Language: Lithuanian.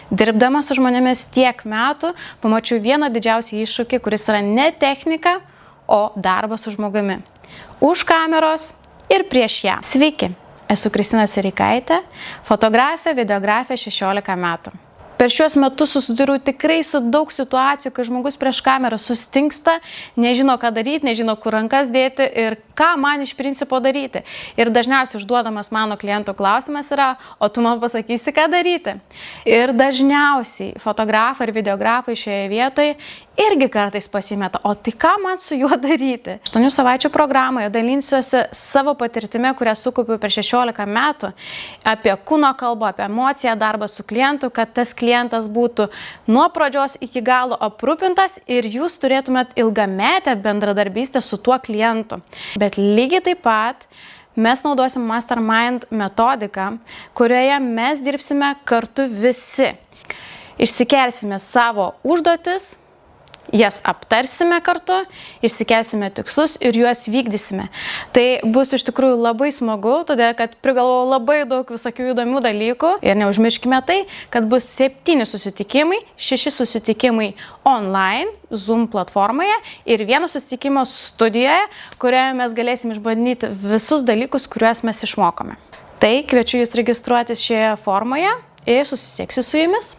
Dirbdama su žmonėmis tiek metų, pamačiau vieną didžiausią iššūkį, kuris yra ne technika, o darbas su žmogumi. Už kameros ir prieš ją. Sveiki, esu Kristina Sereikaitė, fotografė, videografė 16 metų. Per šiuos metus susiduriu tikrai su daug situacijų, kai žmogus prieš kamerą sustingsta, nežino ką daryti, nežino kur rankas dėti ir ką man iš principo daryti. Ir dažniausiai užduodamas mano klientų klausimas yra, o tu man pasakysi, ką daryti. Ir dažniausiai fotografai ir videografai šioje vietoje irgi kartais pasimeta, o tai ką man su juo daryti? 8 savaičių programoje dalinsiuosi savo patirtimi, kurią sukaupiau per 16 metų, apie kūno kalbą, apie emociją, darbą su klientu, kad tas klientas būtų nuo pradžios iki galo aprūpintas ir jūs turėtumėt ilgametę bendradarbystę su tuo klientu. Bet lygiai taip pat mes naudosim Mastermind metodiką, kurioje mes dirbsime kartu visi. Išsikelsime savo užduotis, jas aptarsime kartu, išsikelsime tikslus ir juos vykdysime. Tai bus iš tikrųjų labai smagu, todėl kad prigalvojau labai daug visokių įdomių dalykų ir neužmirškime tai, kad bus 7 susitikimai, 6 susitikimai online, Zoom platformoje ir 1 susitikimo studijoje, kurioje mes galėsim išbandyti visus dalykus, kuriuos mes išmokome. Tai kviečiu jūs registruotis šioje formoje ir susisieksiu su jumis.